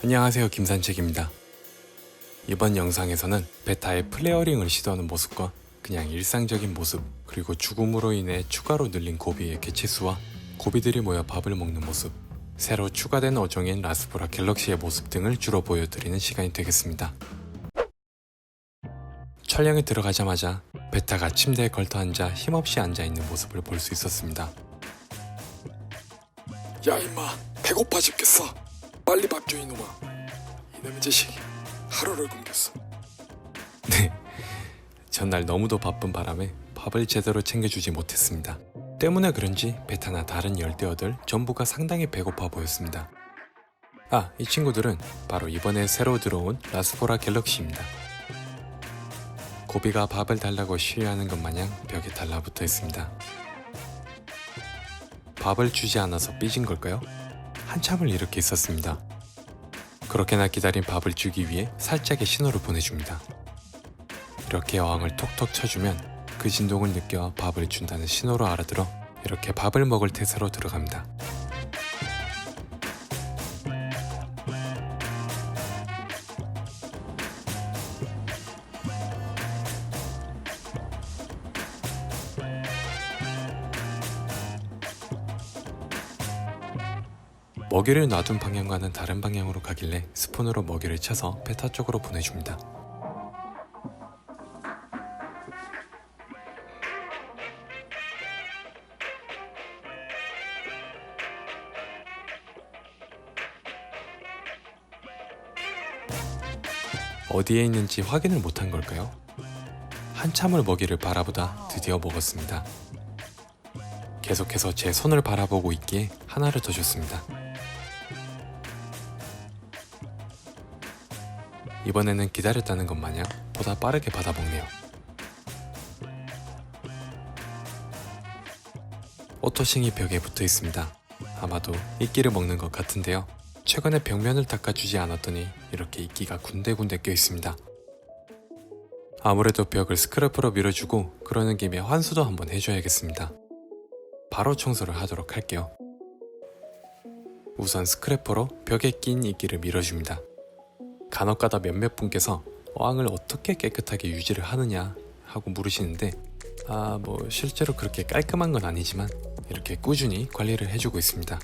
안녕하세요, 김산책입니다. 이번 영상에서는 베타의 플레어링을 시도하는 모습과 그냥 일상적인 모습, 그리고 죽음으로 인해 추가로 늘린 고비의 개체수와 고비들이 모여 밥을 먹는 모습, 새로 추가된 어종인 라스보라 갤럭시의 모습 등을 주로 보여드리는 시간이 되겠습니다. 촬영에 들어가자마자 베타가 침대에 걸터앉아 힘없이 앉아있는 모습을 볼 수 있었습니다. 야 임마, 배고파 죽겠어. 빨리 밥 줘 이놈아. 이놈의 자식 하루를 굶겼어. 네, 전날 너무도 바쁜 바람에 밥을 제대로 챙겨주지 못했습니다. 때문에 그런지 베타나 다른 열대어들 전부가 상당히 배고파 보였습니다. 이 친구들은 바로 이번에 새로 들어온 라스보라 갤럭시입니다. 고비가 밥을 달라고 시위하는 것 마냥 벽에 달라붙어 있습니다. 밥을 주지 않아서 삐진 걸까요? 한참을 이렇게 있었습니다. 그렇게나 기다린 밥을 주기 위해 살짝의 신호를 보내줍니다. 이렇게 어항을 톡톡 쳐주면 그 진동을 느껴 밥을 준다는 신호로 알아들어 이렇게 밥을 먹을 태세로 들어갑니다. 먹이를 놔둔 방향과는 다른 방향으로 가길래 스푼으로 먹이를 쳐서 베타 쪽으로 보내줍니다. 어디에 있는지 확인을 못한 걸까요? 한참을 먹이를 바라보다 드디어 먹었습니다. 계속해서 제 손을 바라보고 있기에 하나를 더 줬습니다. 이번에는 기다렸다는 것 마냥 보다 빠르게 받아먹네요. 오토싱이 벽에 붙어 있습니다. 아마도 이끼를 먹는 것 같은데요. 최근에 벽면을 닦아주지 않았더니 이렇게 이끼가 군데군데 껴 있습니다. 아무래도 벽을 스크래퍼로 밀어주고 그러는 김에 환수도 한번 해줘야겠습니다. 바로 청소를 하도록 할게요. 우선 스크래퍼로 벽에 낀 이끼를 밀어줍니다. 간혹가다 몇몇 분께서 어항을 어떻게 깨끗하게 유지를 하느냐 하고 물으시는데 실제로 그렇게 깔끔한 건 아니지만 이렇게 꾸준히 관리를 해주고 있습니다.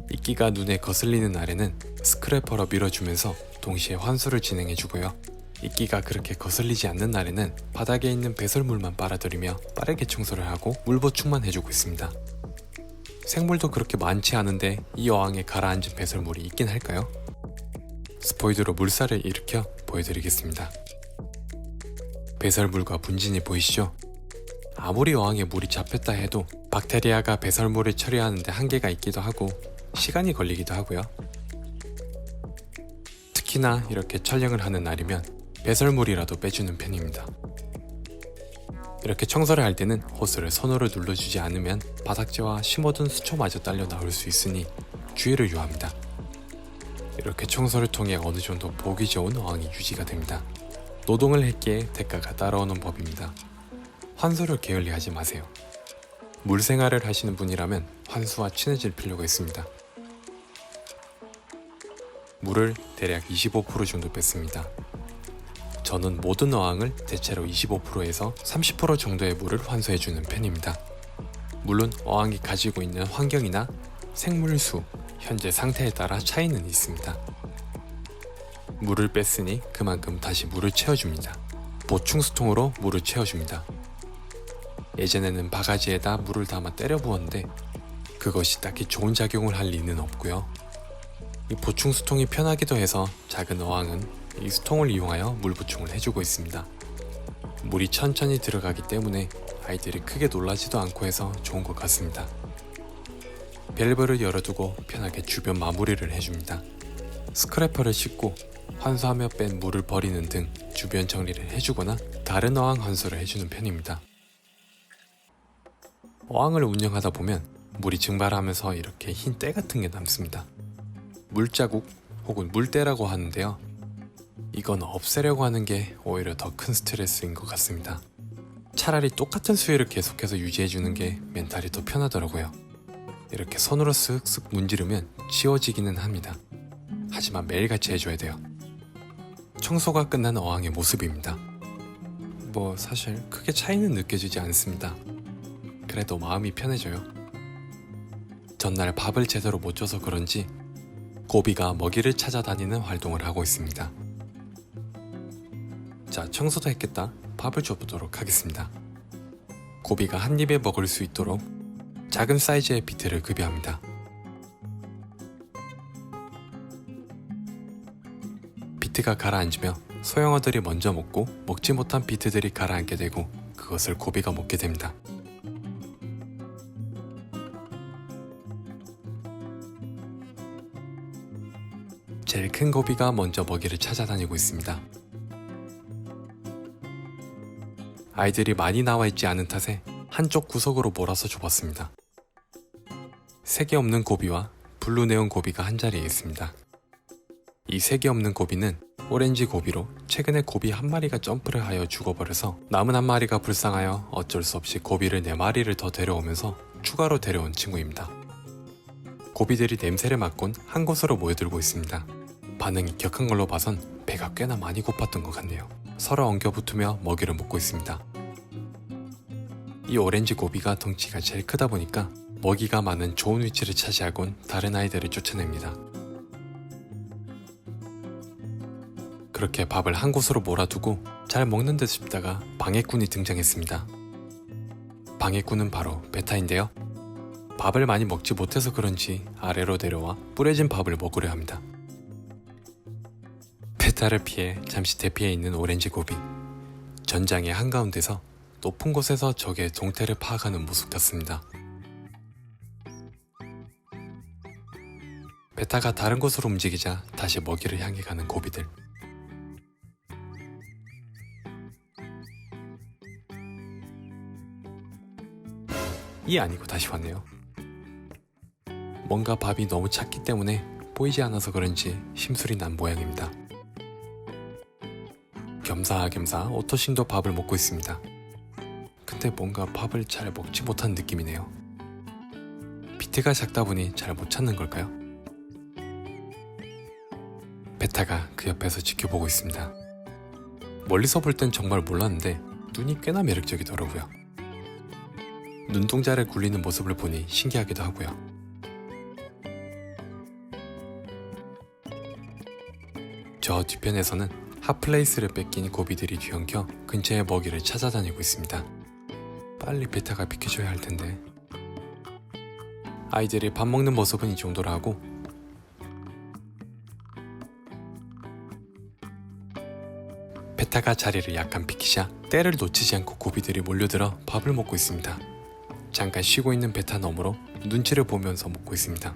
이끼가 눈에 거슬리는 날에는 스크래퍼로 밀어주면서 동시에 환수를 진행해주고요. 이끼가 그렇게 거슬리지 않는 날에는 바닥에 있는 배설물만 빨아들이며 빠르게 청소를 하고 물 보충만 해주고 있습니다. 생물도 그렇게 많지 않은데 이 어항에 가라앉은 배설물이 있긴 할까요? 스포이드로 물살을 일으켜 보여드리겠습니다. 배설물과 분진이 보이시죠? 아무리 어항에 물이 잡혔다 해도 박테리아가 배설물을 처리하는데 한계가 있기도 하고 시간이 걸리기도 하고요. 특히나 이렇게 촬영을 하는 날이면 배설물이라도 빼주는 편입니다. 이렇게 청소를 할 때는 호스를 손으로 눌러주지 않으면 바닥재와 심어둔 수초마저 딸려 나올 수 있으니 주의를 요합니다. 이렇게 청소를 통해 어느 정도 보기 좋은 어항이 유지가 됩니다. 노동을 했기에 대가가 따라오는 법입니다. 환수를 게을리하지 마세요. 물 생활을 하시는 분이라면 환수와 친해질 필요가 있습니다. 물을 대략 25% 정도 뺐습니다. 저는 모든 어항을 대체로 25%에서 30% 정도의 물을 환수해주는 편입니다. 물론 어항이 가지고 있는 환경이나 생물수, 현재 상태에 따라 차이는 있습니다. 물을 뺐으니 그만큼 다시 물을 채워줍니다. 보충수통으로 물을 채워줍니다. 예전에는 바가지에다 물을 담아 때려 부었는데 그것이 딱히 좋은 작용을 할 리는 없고요. 이 보충수통이 편하기도 해서 작은 어항은 이 수통을 이용하여 물 보충을 해주고 있습니다. 물이 천천히 들어가기 때문에 아이들이 크게 놀라지도 않고 해서 좋은 것 같습니다. 밸브를 열어두고 편하게 주변 마무리를 해줍니다. 스크래퍼를 씻고 환수하며 뺀 물을 버리는 등 주변 정리를 해주거나 다른 어항 환수를 해주는 편입니다. 어항을 운영하다 보면 물이 증발하면서 이렇게 흰 때 같은 게 남습니다. 물자국 혹은 물때라고 하는데요. 이건 없애려고 하는 게 오히려 더 큰 스트레스인 것 같습니다. 차라리 똑같은 수위를 계속해서 유지해주는 게 멘탈이 더 편하더라고요. 이렇게 손으로 쓱쓱 문지르면 지워지기는 합니다. 하지만 매일같이 해줘야 돼요. 청소가 끝난 어항의 모습입니다. 뭐 사실 크게 차이는 느껴지지 않습니다. 그래도 마음이 편해져요. 전날 밥을 제대로 못 줘서 그런지 고비가 먹이를 찾아다니는 활동을 하고 있습니다. 자, 청소도 했겠다. 밥을 줘보도록 하겠습니다. 고비가 한 입에 먹을 수 있도록 작은 사이즈의 비트를 급여합니다. 비트가 가라앉으며 소형어들이 먼저 먹고 먹지 못한 비트들이 가라앉게 되고 그것을 고비가 먹게 됩니다. 제일 큰 고비가 먼저 먹이를 찾아다니고 있습니다. 아이들이 많이 나와 있지 않은 탓에 한쪽 구석으로 몰아서 줘봤습니다. 색이 없는 고비와 블루 네온 고비가 한자리에 있습니다. 이 색이 없는 고비는 오렌지 고비로 최근에 고비 한 마리가 점프를 하여 죽어버려서 남은 한 마리가 불쌍하여 어쩔 수 없이 고비를 4마리를 더 데려오면서 추가로 데려온 친구입니다. 고비들이 냄새를 맡곤 한 곳으로 모여들고 있습니다. 반응이 격한 걸로 봐선 배가 꽤나 많이 고팠던 것 같네요. 서로 엉겨붙으며 먹이를 먹고 있습니다. 이 오렌지 고비가 덩치가 제일 크다 보니까 먹이가 많은 좋은 위치를 차지하곤 다른 아이들을 쫓아냅니다. 그렇게 밥을 한 곳으로 몰아두고 잘 먹는 듯 싶다가 방해꾼이 등장했습니다. 방해꾼은 바로 베타인데요. 밥을 많이 먹지 못해서 그런지 아래로 내려와 뿌려진 밥을 먹으려 합니다. 베타를 피해 잠시 대피해 있는 오렌지 고비. 전장의 한가운데서 높은 곳에서 적의 동태를 파악하는 모습 같습니다. 베타가 다른 곳으로 움직이자 다시 먹이를 향해 가는 고비들. 이 아니고 다시 왔네요. 뭔가 밥이 너무 작기 때문에 보이지 않아서 그런지 심술이 난 모양입니다. 겸사겸사 오토신도 밥을 먹고 있습니다. 근데 뭔가 밥을 잘 먹지 못한 느낌이네요. 비트가 작다 보니 잘 못 찾는 걸까요? 베타가 그 옆에서 지켜보고 있습니다. 멀리서 볼 땐 정말 몰랐는데 눈이 꽤나 매력적이더라고요. 눈동자를 굴리는 모습을 보니 신기하기도 하고요. 저 뒤편에서는 핫플레이스를 뺏긴 고비들이 뒤엉켜 근처의 먹이를 찾아다니고 있습니다. 빨리 베타가 비켜줘야 할 텐데. 아이들이 밥 먹는 모습은 이 정도로 하고 베타가 자리를 약간 비키자 때를 놓치지 않고 고비들이 몰려들어 밥을 먹고 있습니다. 잠깐 쉬고 있는 베타 너머로 눈치를 보면서 먹고 있습니다.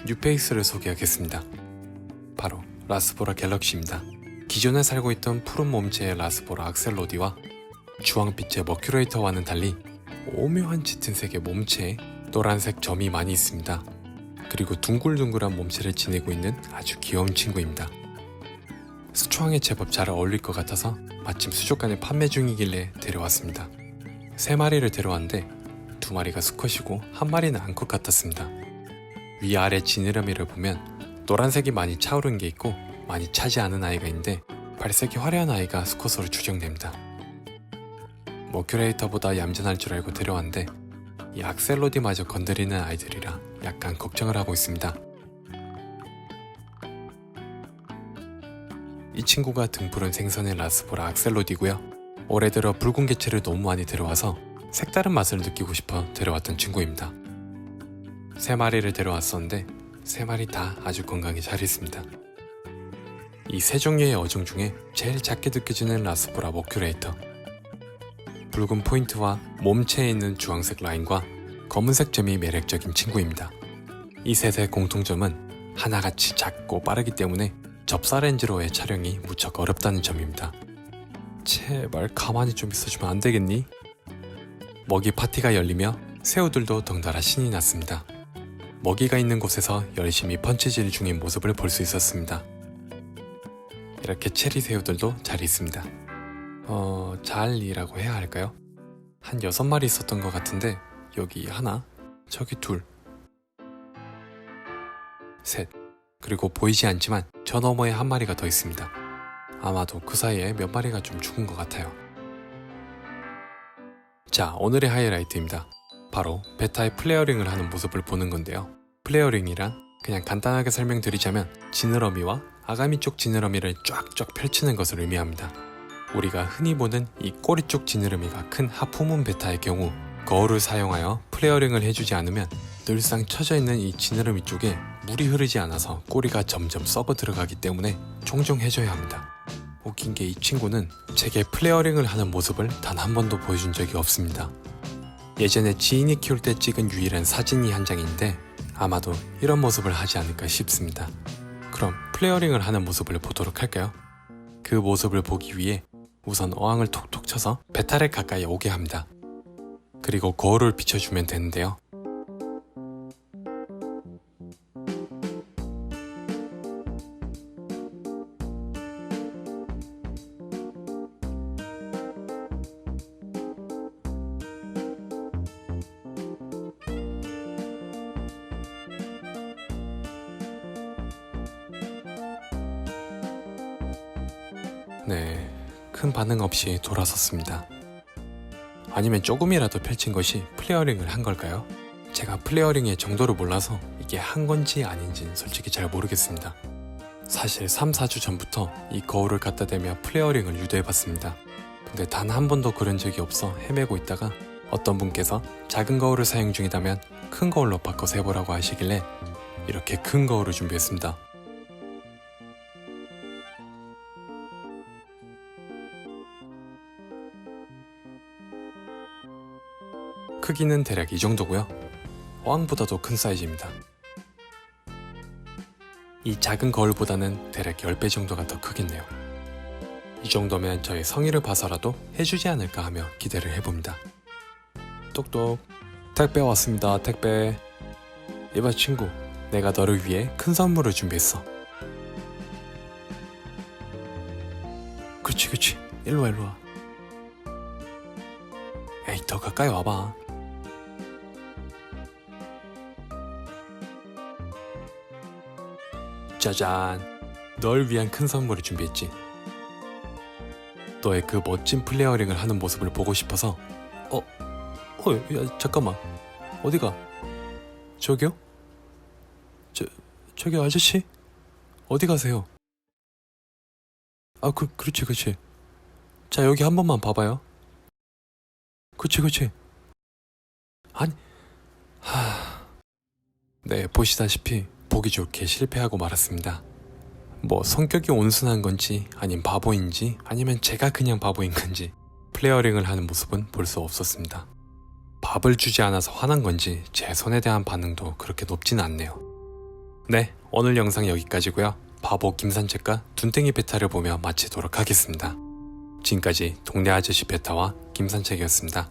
뉴페이스를 소개하겠습니다. 바로 라스보라 갤럭시입니다. 기존에 살고 있던 푸른 몸체의 라스보라 악셀로디와 주황빛의 머큐레이터와는 달리 오묘한 짙은 색의 몸체에 노란색 점이 많이 있습니다. 그리고 둥글둥글한 몸체를 지니고 있는 아주 귀여운 친구입니다. 수초항에 제법 잘 어울릴 것 같아서 마침 수족관에 판매 중이길래 데려왔습니다. 3마리를 데려왔는데 2마리가 수컷이고 1마리는 암컷 같았습니다. 위아래 지느러미를 보면 노란색이 많이 차오른 게 있고 많이 차지 않은 아이가 있는데 발색이 화려한 아이가 수컷으로 추정됩니다. 머큐레이터보다 얌전할 줄 알고 데려왔는데 이 악셀로디마저 건드리는 아이들이라 약간 걱정을 하고 있습니다. 이 친구가 등푸른 생선의 라스보라 악셀로디고요. 올해 들어 붉은 개체를 너무 많이 데려와서 색다른 맛을 느끼고 싶어 데려왔던 친구입니다. 3마리를 데려왔었는데 3마리 다 아주 건강히 잘 있습니다. 이 3종류의 어종 중에 제일 작게 느껴지는 라스보라 머큐레이터. 붉은 포인트와 몸체에 있는 주황색 라인과 검은색 점이 매력적인 친구입니다. 이 셋의 공통점은 하나같이 작고 빠르기 때문에 접사 렌즈로의 촬영이 무척 어렵다는 점입니다. 제발 가만히 좀 있어주면 안 되겠니? 먹이 파티가 열리며 새우들도 덩달아 신이 났습니다. 먹이가 있는 곳에서 열심히 펀치질 중인 모습을 볼 수 있었습니다. 이렇게 체리 새우들도 잘 있습니다. 잘이라고 해야 할까요? 한 6마리 있었던 것 같은데 여기 하나, 저기 둘, 셋, 그리고 보이지 않지만 저 너머에 한 마리가 더 있습니다. 아마도 그 사이에 몇 마리가 좀 죽은 것 같아요. 자, 오늘의 하이라이트입니다. 바로 베타의 플레어링을 하는 모습을 보는 건데요. 플레어링이란 그냥 간단하게 설명드리자면 지느러미와 아가미 쪽 지느러미를 쫙쫙 펼치는 것을 의미합니다. 우리가 흔히 보는 이 꼬리 쪽 지느러미가 큰 하프문 베타의 경우 거울을 사용하여 플레어링을 해주지 않으면 늘상 쳐져 있는 이 지느러미 쪽에 물이 흐르지 않아서 꼬리가 점점 썩어 들어가기 때문에 종종 해줘야 합니다. 웃긴 게 이 친구는 제게 플레어링을 하는 모습을 단 한 번도 보여준 적이 없습니다. 예전에 지인이 키울 때 찍은 유일한 사진이 한 장인데 아마도 이런 모습을 하지 않을까 싶습니다. 그럼 플레어링을 하는 모습을 보도록 할까요? 그 모습을 보기 위해 우선 어항을 톡톡 쳐서 베타를 가까이 오게 합니다. 그리고 거울을 비춰주면 되는데요. 네, 큰 반응 없이 돌아섰습니다. 아니면 조금이라도 펼친 것이 플레어링을 한 걸까요? 제가 플레어링의 정도를 몰라서 이게 한 건지 아닌지 솔직히 잘 모르겠습니다. 사실 3, 4주 전부터 이 거울을 갖다 대며 플레어링을 유도해봤습니다. 근데 단 한 번도 그런 적이 없어 헤매고 있다가 어떤 분께서 작은 거울을 사용 중이다면 큰 거울로 바꿔서 해보라고 하시길래 이렇게 큰 거울을 준비했습니다. 크기는 대략 이 정도고요. 어항보다도 큰 사이즈입니다. 이 작은 거울보다는 대략 10배 정도가 더 크겠네요. 이 정도면 저의 성의를 봐서라도 해주지 않을까 하며 기대를 해봅니다. 똑똑, 택배 왔습니다. 택배. 이봐 친구, 내가 너를 위해 큰 선물을 준비했어. 그치, 일로와. 에이, 더 가까이 와봐. 짜잔, 널 위한 큰 선물을 준비했지. 너의 그 멋진 플레어링을 하는 모습을 보고 싶어서. 야, 잠깐만, 어디가? 저기요? 저기 아저씨? 어디 가세요? 아, 그렇지. 자, 여기 한 번만 봐봐요. 그치. 아니, 네, 보시다시피 보기 좋게 실패하고 말았습니다. 뭐 성격이 온순한 건지 아님 바보인지 아니면 제가 그냥 바보인 건지 플레어링을 하는 모습은 볼 수 없었습니다. 밥을 주지 않아서 화난 건지 제 손에 대한 반응도 그렇게 높지는 않네요. 네, 오늘 영상 여기까지고요. 바보 김산책과 둔땡이 베타를 보며 마치도록 하겠습니다. 지금까지 동네 아저씨 베타와 김산책이었습니다.